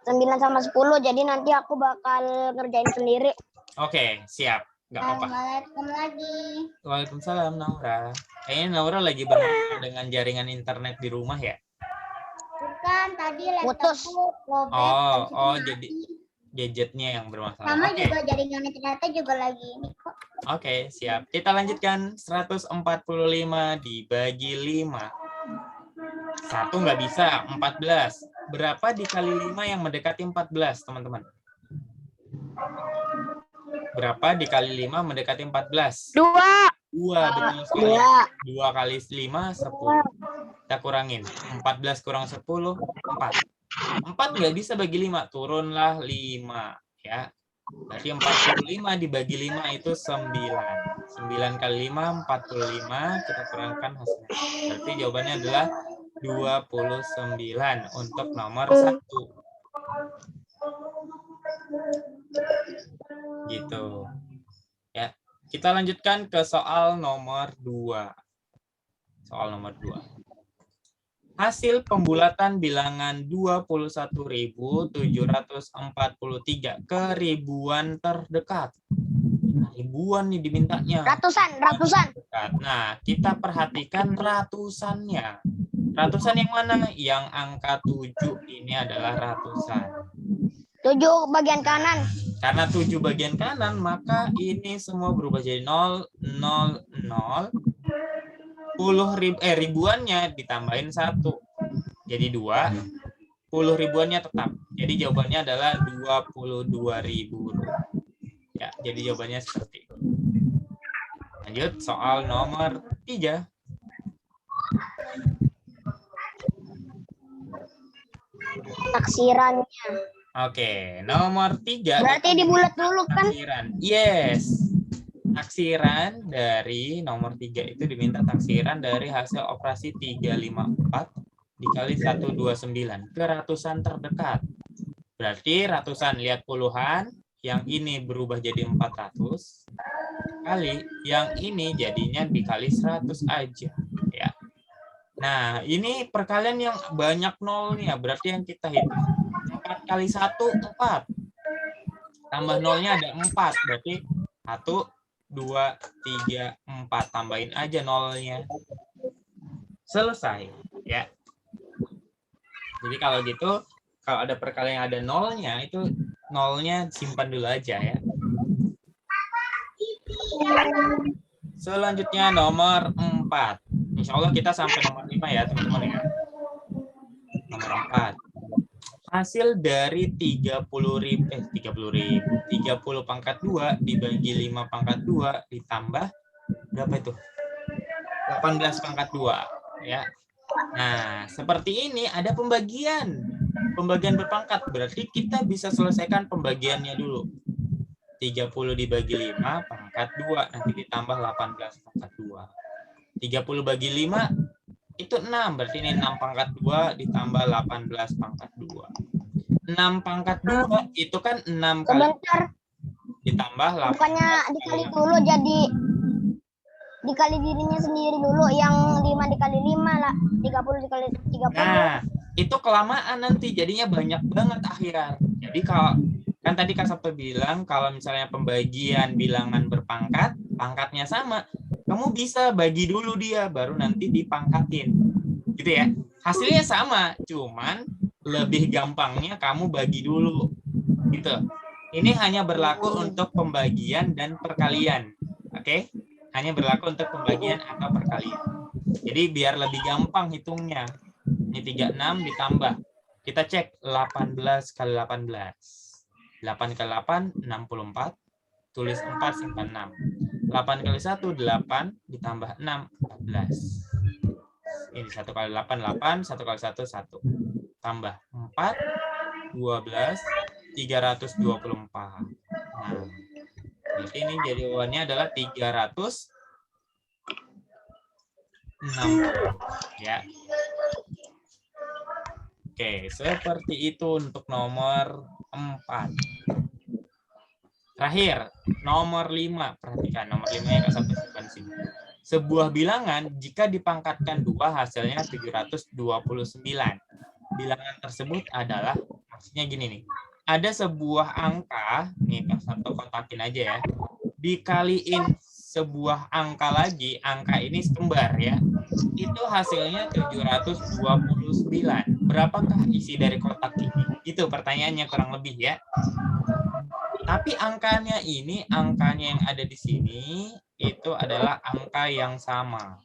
9 sama 10, jadi nanti aku bakal ngerjain sendiri. Oke, siap. Nggak apa-apa. Assalamualaikum lagi. Waalaikumsalam, Naura. Kayaknya Naura lagi bermain dengan jaringan internet di rumah ya? Bukan, tadi Putus. laptopku lowbat. Oh, jadi gadgetnya yang bermasalah. Sama Oke. juga jaringan internetnya juga lagi ini kok. Oke, siap. Kita lanjutkan. 145 dibagi 5. 1 nggak bisa, 14. Berapa dikali 5 yang mendekati 14, teman-teman? Berapa dikali 5 mendekati 14? 2. 2, betul sekali. 2 kali 5, 10. Kita kurangin. 14 kurang 10, 4. 4 nggak bisa bagi 5, turunlah 5. Ya. Berarti 45 dibagi 5 itu 9. 9 kali 5, 45. Kita kurangkan hasilnya. Berarti jawabannya adalah 29 untuk nomor 1. Gitu. Ya. Kita lanjutkan ke soal nomor 2. Soal nomor 2. Hasil pembulatan bilangan 21.743 ke ribuan terdekat. Ribuan nih dimintanya. Ratusan. Nah, kita perhatikan ratusannya. Ratusan yang mana? Yang angka 7 ini adalah ratusan. 7 bagian kanan. Karena 7 bagian kanan, maka ini semua berubah jadi 0, 0, 0. Ribuannya ditambahin 1. Jadi 2. 10 ribuannya tetap. Jadi jawabannya adalah 22.000. Ya, jadi jawabannya seperti itu. Lanjut, soal nomor 3. Taksirannya. Oke, nomor 3. Berarti dibulat dulu kan? Taksiran. Yes. Taksiran dari nomor 3 itu diminta taksiran dari hasil operasi 354 dikali 129 ke ratusan terdekat. Berarti ratusan, lihat puluhan, yang ini berubah jadi 400 kali, yang ini jadinya dikali 100 aja ya. Nah, ini perkalian yang banyak nolnya, berarti yang kita hitung 4 kali 1 4. Tambah nolnya ada 4, berarti 1 2, 3, 4. Tambahin aja nolnya. Selesai. Ya. Jadi kalau gitu, kalau ada perkalian yang ada nolnya, itu nolnya simpan dulu aja ya. Selanjutnya nomor 4. Insya Allah kita sampai nomor 5 ya teman-teman ya. Nomor 4. Hasil dari 30 pangkat 2 dibagi 5 pangkat 2 ditambah berapa itu? 18 pangkat 2 ya. Nah, seperti ini ada pembagian berpangkat, berarti kita bisa selesaikan pembagiannya dulu. 30 dibagi 5 pangkat 2 nanti ditambah 18 pangkat 2. 30 bagi 5 itu 6, berarti ini 6 pangkat 2 ditambah 18 pangkat 2. 6 pangkat 2 itu kan 6 kali Sebentar, ditambah 8. bukannya dikali dulu, jadi dikali dirinya sendiri dulu, yang 5 dikali 5 lah, 30 dikali 30. Nah, itu kelamaan nanti, jadinya banyak banget akhir. Jadi kalau kan tadi Kak Sabto bilang kalau misalnya pembagian bilangan berpangkat, pangkatnya sama, kamu bisa bagi dulu dia, baru nanti dipangkatin. Gitu ya. Hasilnya sama, cuman lebih gampangnya kamu bagi dulu. Gitu. Ini hanya berlaku untuk pembagian dan perkalian. Oke? Hanya berlaku untuk pembagian atau perkalian. Jadi biar lebih gampang hitungnya. Ini 36 ditambah. Kita cek 18 kali 18. 8 kali 8, 64. Tulis 4, simpan 6. 8 kali 1, 8. Ditambah 6, 14. Ini 1 kali 8, 8. 1 kali 1, 1. Tambah 4, 12, 324. Nah, berarti ini jawabannya adalah 306. Ya. Oke, seperti itu untuk nomor 4. Terakhir, nomor 5. Perhatikan, nomor 5 yang Kak Sabto simpan sini. Sebuah bilangan jika dipangkatkan 2 hasilnya 729. Bilangan tersebut adalah, maksudnya gini nih. Ada sebuah angka, nih Kak Sabto kontakin aja ya. Dikaliin sebuah angka lagi, angka ini kembar ya. Itu hasilnya 729. Berapakah isi dari kotak ini? Itu pertanyaannya kurang lebih ya. Tapi angkanya ini, angkanya yang ada di sini, itu adalah angka yang sama.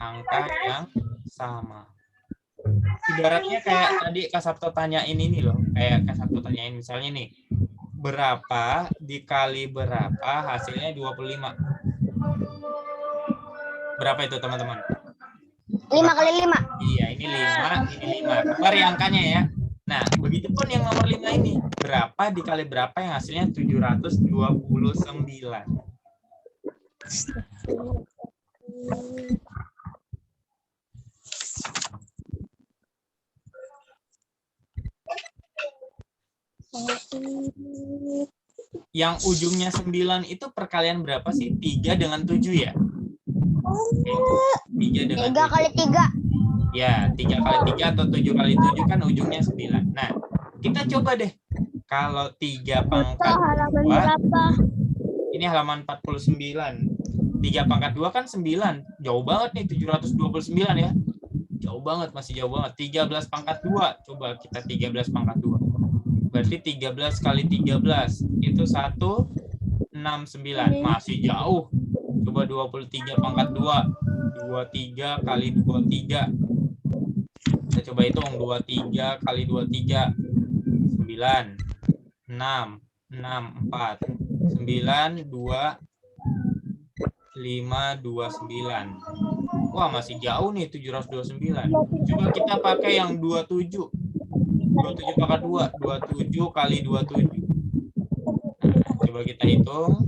Angka yang sama. Ibaratnya kayak tadi Kak Sabto tanyain ini loh. Kayak Kak Sabto tanyain misalnya nih. Berapa dikali berapa hasilnya 25. Berapa itu teman-teman? 5 kali 5. Iya, ini 5, ini 5. Kembali angkanya ya. Nah, begitupun yang nomor 5 ini. Berapa dikali berapa yang hasilnya 729. Yang ujungnya 9 itu perkalian berapa sih? 3 dengan 7 ya? 3 dengan 3 kali 3. Ya, 3 kali 3 atau 7 kali 7 kan ujungnya 9. Nah, kita coba deh. Kalau 3 pangkat 2, ini halaman 49. 3 pangkat 2 kan 9. Jauh banget nih, 729 ya. Jauh banget, masih jauh banget. 13 pangkat 2. Coba kita 13 pangkat 2. Berarti 13 kali 13. Itu 169. Masih jauh. Coba 23 pangkat 2. 23 kali 23. Kita coba hitung. 23 kali 23. 9. 6. 6, 4. 9, 2, 5, 29. Wah, masih jauh nih 729. Coba kita pakai yang 27. 27 pangkat 2. 27 kali 27. Nah, coba kita hitung.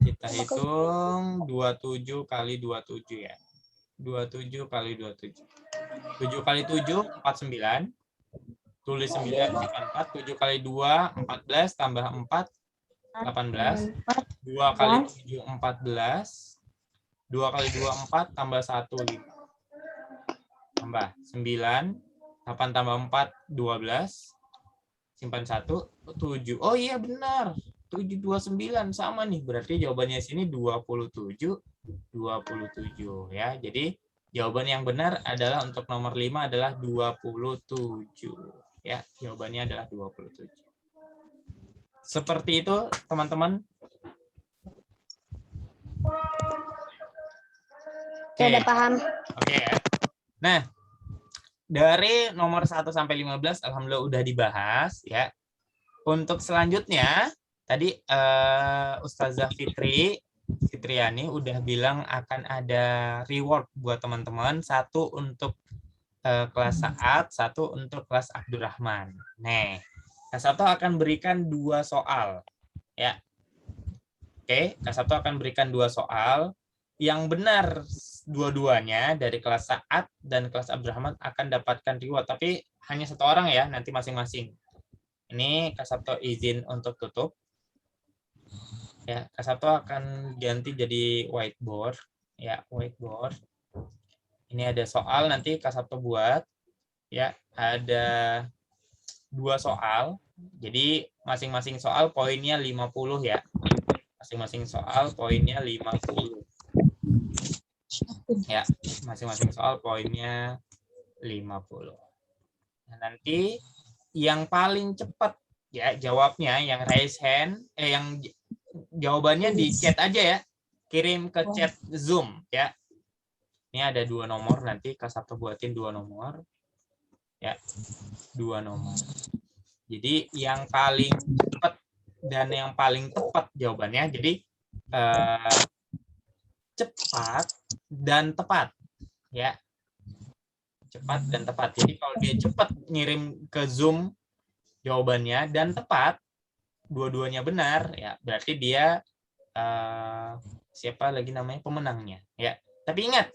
Kita hitung 27 kali 27 ya. 27 kali 27. 7 kali 7, 49. Tulis 9, 4. 7 kali 2, 14. Tambah 4, 18. 2 kali 7, 14. 2 kali 2, 4. Tambah 1, 5. Tambah 9. 8 tambah 4, 12. Simpan 1, 7. Oh iya benar. 729 sama nih. Berarti jawabannya sini 27, 27 ya. Jadi jawaban yang benar adalah untuk nomor 5 adalah 27 ya. Jawabannya adalah 27. Seperti itu teman-teman. udah paham. Oke ya. Nah, dari nomor 1 sampai 15 alhamdulillah udah dibahas ya. Untuk selanjutnya tadi Ustazah Fitriani udah bilang akan ada reward buat teman-teman, satu untuk kelas Saat, satu untuk kelas Abdurrahman. Nih, Kak Sabto akan berikan 2 soal ya. Oke, Kak Sabto akan berikan 2 soal. Yang benar dua-duanya dari kelas Saat dan kelas Abdurrahman akan dapatkan reward, tapi hanya 1 orang ya, nanti masing-masing. Ini Kak Sabto izin untuk tutup. Ya, Kak Sabto akan ganti jadi whiteboard. Ya, whiteboard. Ini ada soal nanti Kak Sabto buat. Ya, ada 2 soal. Jadi masing-masing soal poinnya 50 ya. Masing-masing soal poinnya 50. Ya, masing-masing soal poinnya 50. Nah, nanti yang paling cepat ya jawabnya, yang raise hand, yang jawabannya di chat aja ya. Kirim ke chat Zoom ya. Ini ada 2 nomor, nanti Kak Sabto buatin 2 nomor. Ya, 2 nomor. Jadi yang paling cepat dan yang paling tepat jawabannya. Jadi cepat dan tepat ya. Cepat dan tepat. Jadi kalau dia cepat ngirim ke Zoom jawabannya dan tepat, dua-duanya benar ya, berarti dia siapa lagi namanya pemenangnya ya. Tapi ingat,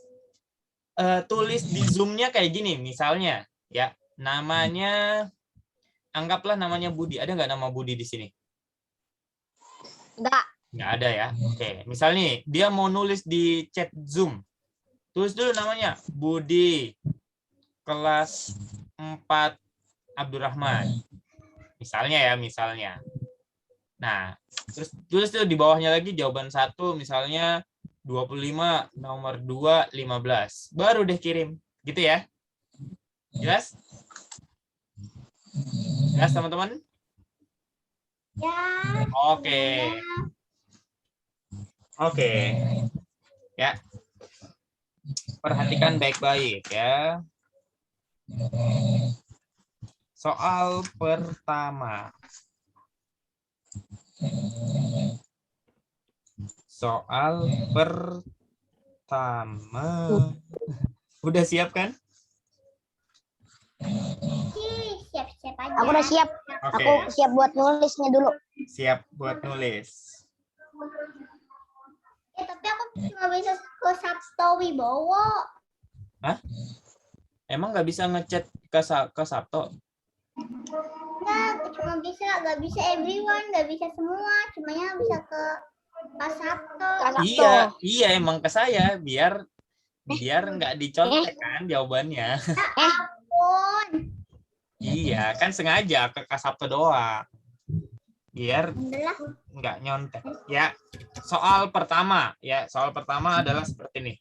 tulis di Zoom-nya kayak gini misalnya ya, namanya anggaplah namanya Budi. Ada nggak nama Budi di sini? Nggak ada ya. Oke, misalnya dia mau nulis di chat Zoom, tulis dulu namanya Budi kelas 4 Abdurrahman. Misalnya ya, misalnya. Nah, terus tulis tuh di bawahnya lagi jawaban 1 misalnya 25, nomor 2 15. Baru deh kirim. Gitu ya. Jelas? Jelas teman-teman? Ya. Oke. Oke. Ya. Perhatikan baik-baik ya. Soal pertama. Soal pertama. Udah siap kan? Siap-siap aja. Aku udah siap. Oke. Aku siap buat nulisnya dulu. Siap buat nulis. Tapi aku cuma bisa ke Sabto Wibowo. Hah? Emang nggak bisa ngechat ke Sabto? Nggak bisa everyone, nggak bisa semua, cumanya bisa ke Pak Sabto. Iya emang ke saya biar nggak dicontek kan jawabannya. Ampun. Iya kan sengaja ke Kak Sabto doang biar nggak nyontek ya. Soal pertama adalah seperti ini.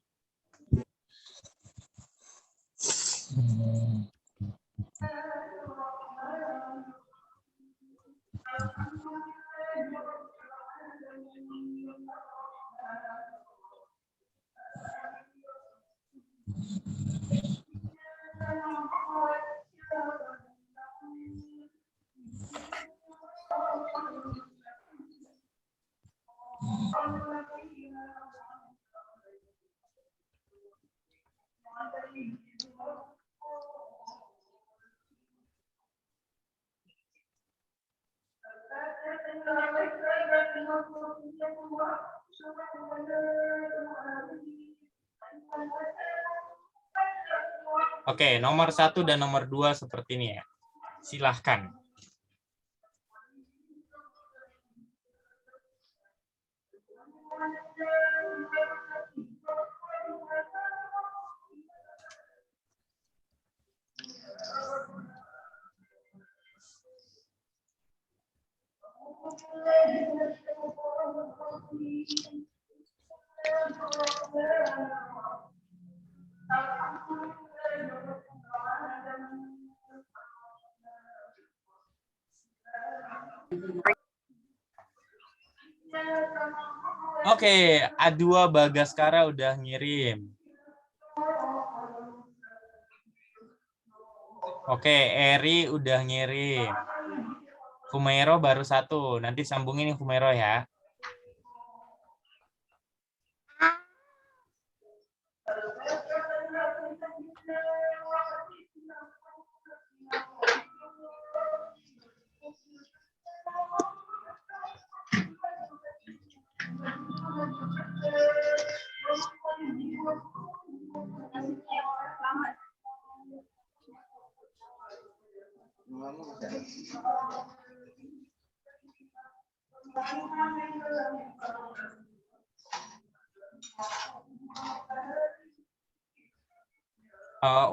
Oke, nomor 1 dan nomor 2 seperti ini ya. Silahkan. Oke, A2 Bagaskara udah ngirim. Oke, Eri udah ngirim. Humairo baru 1. Nanti sambungin Humairo ya.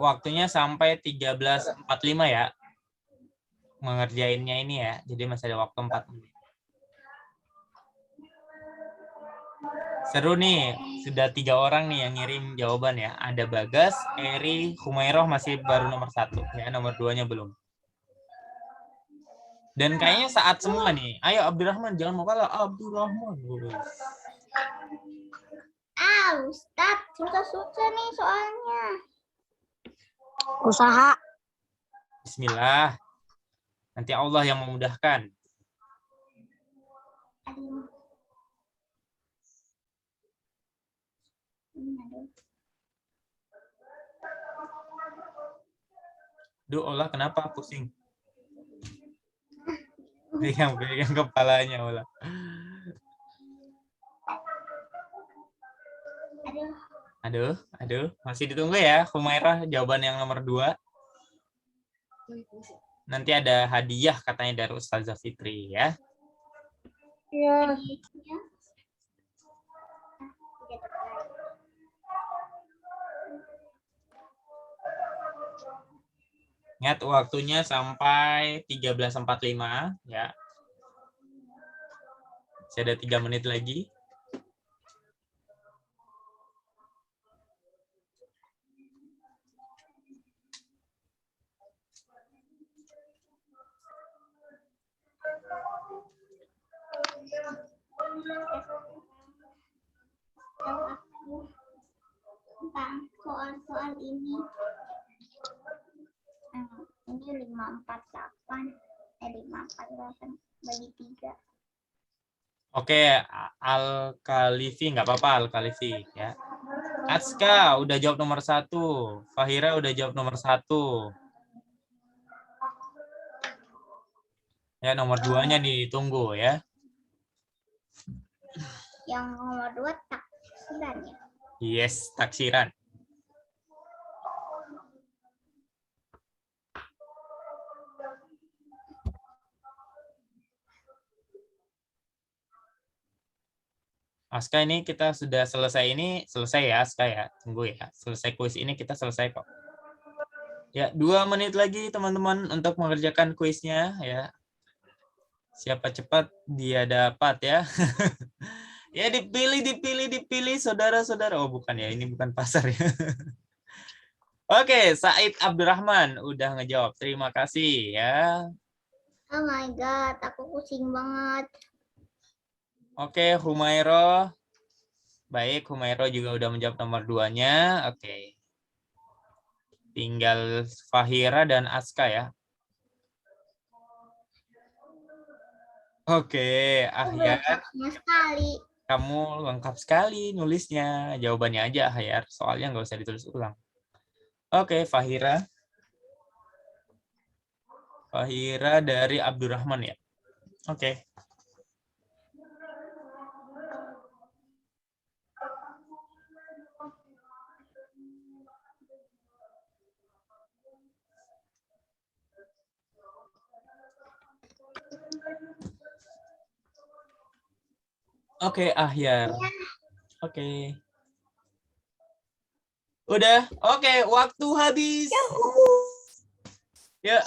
Waktunya sampai 13.45 ya. Mengerjainnya ini ya. Jadi masih ada waktu 4 menit. Seru nih. Sudah 3 orang nih yang ngirim jawaban ya. Ada Bagas, Eri, Humairoh masih baru nomor 1 ya. Nomor 2-nya belum. Dan kayaknya saat semua nih. Ayo Abdurrahman, jangan mau kalah. Abdurrahman. Ustaz, susah-susah nih soalnya. Usaha. Bismillah. Nanti Allah yang memudahkan. Aduh. Duh, Allah kenapa pusing? Pegang kepalanya, Allah. Aduh. Masih ditunggu ya, Humairah jawaban yang nomor 2. Nanti ada hadiah katanya dari Ustazah Fitri ya. Iya. Ingat waktunya sampai 13.45 ya. Masih ada 3 menit lagi. Tentang soal-soal ini 548 bagi 3. Oke, Al-Khalifi nggak apa-apa Al-Khalifi ya. Atska udah jawab nomor 1, Fahira udah jawab nomor 1. Ya, nomor 2-nya ditunggu ya. Yang nomor 2 taksiran ya. Yes, taksiran. Aska ini kita sudah selesai ya Aska ya. Tunggu ya. Selesai kuis ini kita selesai kok. Ya, 2 menit lagi teman-teman untuk mengerjakan kuisnya ya. Siapa cepat dia dapat ya. Ya dipilih saudara-saudara. Oh bukan ya, ini bukan pasar ya. Oke, Said Abdurrahman udah ngejawab. Terima kasih ya. Oh my god, aku pusing banget. Oke, Humairo. Baik, Humairo juga udah menjawab nomor 2-nya. Oke. Tinggal Fahira dan Aska ya. Oke, Ahyar. Sekali. Kamu lengkap sekali nulisnya. Jawabannya aja, Ahyar. Soalnya nggak usah ditulis ulang. Oke, Fahira. Fahira dari Abdurrahman ya. Oke. Oke, Ahyar. Oke. Udah. Oke, waktu habis. Ya.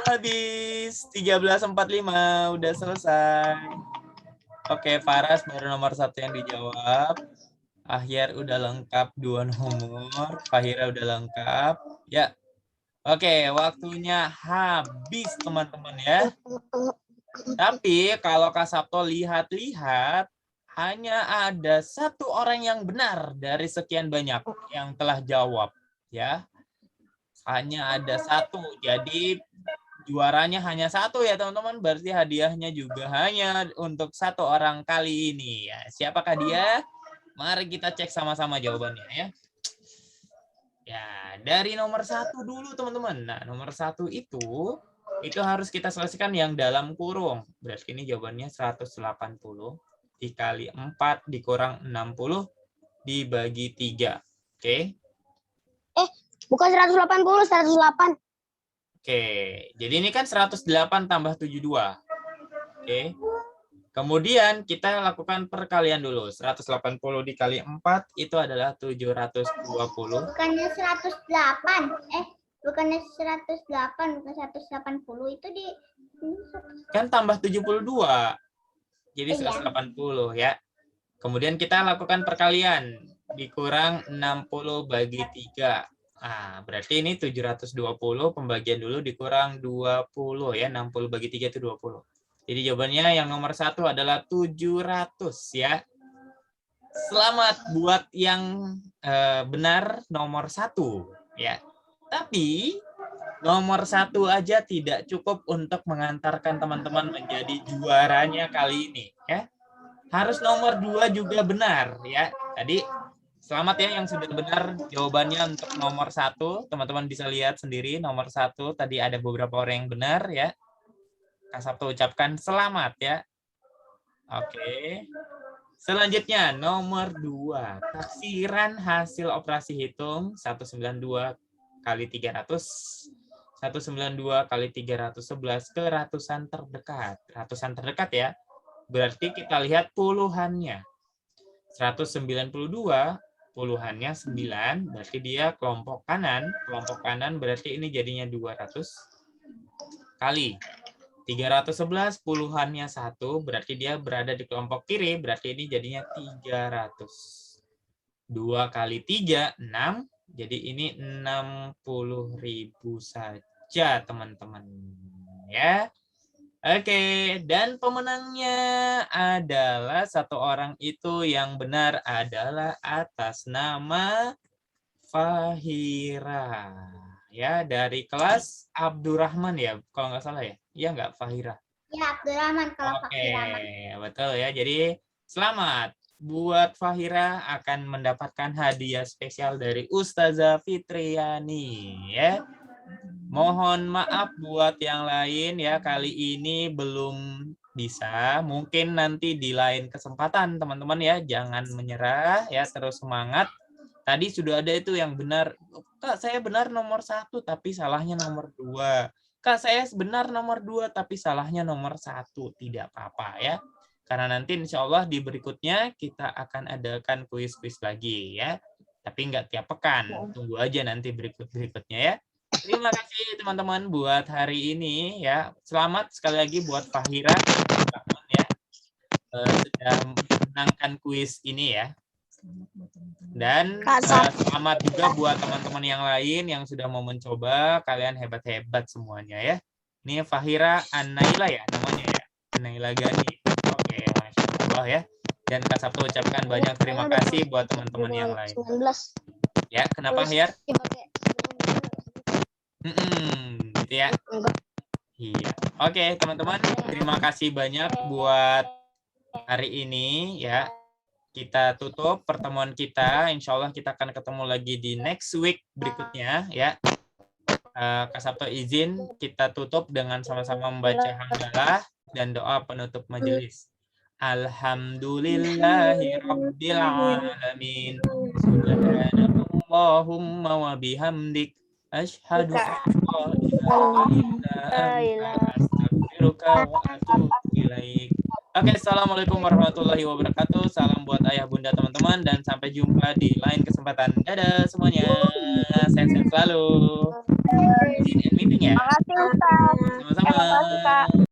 Habis 13.45 udah selesai. Oke, Faras baru nomor 1 yang dijawab. Ahyar udah lengkap 2 nomor. Fahira udah lengkap. Ya. Oke, waktunya habis teman-teman ya. Tapi kalau Kak Sabto lihat-lihat, hanya ada 1 orang yang benar dari sekian banyak yang telah jawab, ya. hanya ada 1. Jadi juaranya hanya 1 ya teman-teman. Berarti hadiahnya juga hanya untuk 1 orang kali ini ya. Siapakah dia? Mari kita cek sama-sama jawabannya ya. Ya, dari nomor 1 dulu teman-teman. Nah, nomor 1 itu harus kita selesaikan yang dalam kurung. Berarti ini jawabannya 180 dikali 4 dikurang 60 dibagi 3. Oke. Bukan 180, 108. Oke, jadi ini kan 108 tambah 72. Oke. Kemudian kita lakukan perkalian dulu. 180 dikali 4 itu adalah 720. Bukannya 108. Bukannya 108, bukan 180. Itu di Kan tambah 72. Jadi Iya. 180 ya. Kemudian kita lakukan perkalian. Dikurang 60 bagi 3. Nah, berarti ini 720 pembagian dulu dikurang 20 ya. 60 bagi 3 itu 20. Jadi jawabannya yang nomor 1 adalah 700 ya. Selamat buat yang benar nomor 1 ya. Tapi nomor 1 aja tidak cukup untuk mengantarkan teman-teman menjadi juaranya kali ini ya. Harus nomor 2 juga benar ya. Tadi selamat ya yang sudah benar jawabannya untuk nomor 1. Teman-teman bisa lihat sendiri nomor 1 tadi ada beberapa orang yang benar ya. Kak Sabto ucapkan selamat ya. Oke. Selanjutnya nomor 2. Taksiran hasil operasi hitung 192 kali 300. 192 kali 311 ke ratusan terdekat. Ratusan terdekat ya. Berarti kita lihat puluhannya. 192 puluhannya 9, berarti dia kelompok kanan. Kelompok kanan berarti ini jadinya 200 kali 311 puluhannya 1, berarti dia berada di kelompok kiri, berarti ini jadinya 300. 2 kali 3, 6, jadi ini 60.000 saja teman-teman. Ya. Oke, dan pemenangnya adalah 1 orang itu yang benar adalah atas nama Fahira. Ya, dari kelas Abdurrahman ya, kalau nggak salah ya. Iya nggak, Fahira? Ya, Abdurrahman kalau Oke, Fahira. betul ya. Jadi selamat buat Fahira akan mendapatkan hadiah spesial dari Ustazah Fitriani ya. Mohon maaf buat yang lain ya, kali ini belum bisa. Mungkin nanti di lain kesempatan teman-teman ya, jangan menyerah ya, terus semangat. Tadi sudah ada itu yang benar. Kak, saya benar nomor 1 tapi salahnya nomor 2. Kak, saya benar nomor 2 tapi salahnya nomor 1. Tidak apa-apa ya. Karena nanti insya Allah di berikutnya kita akan adakan kuis-kuis lagi ya. Tapi nggak tiap pekan. Tunggu aja nanti berikutnya ya. Terima kasih teman-teman buat hari ini ya. Selamat sekali lagi buat Fahira ya. Sudah menangkan kuis ini ya. Dan selamat juga buat teman-teman yang lain yang sudah mau mencoba. Kalian hebat-hebat semuanya ya. Ini Fahira An-Naila ya namanya ya. An-Naila Gani. Oke, Masya Allah ya. Dan Kak Sabto ucapkan banyak terima kasih buat teman-teman yang lain. 19. Ya, kenapa Hayar? Gitu ya. Iya. Oke, teman-teman, terima kasih banyak buat hari ini ya. Kita tutup pertemuan kita. Insya Allah kita akan ketemu lagi di next week berikutnya ya. Kak Sabto izin kita tutup dengan sama-sama membaca hamdalah dan doa penutup majelis. Alhamdulillahirabbil alamin. Subhanallahumma wa bihamdik. Asyhadu an la ilaha illa anta astaghfiruka wa atubu ilaik. Oke, assalamualaikum warahmatullahi wabarakatuh. Salam buat ayah bunda teman-teman dan sampai jumpa di lain kesempatan. Dadah semuanya. Sehat-sehat selalu. Izin and meeting ya. Terima kasih Ustaz. Sama-sama.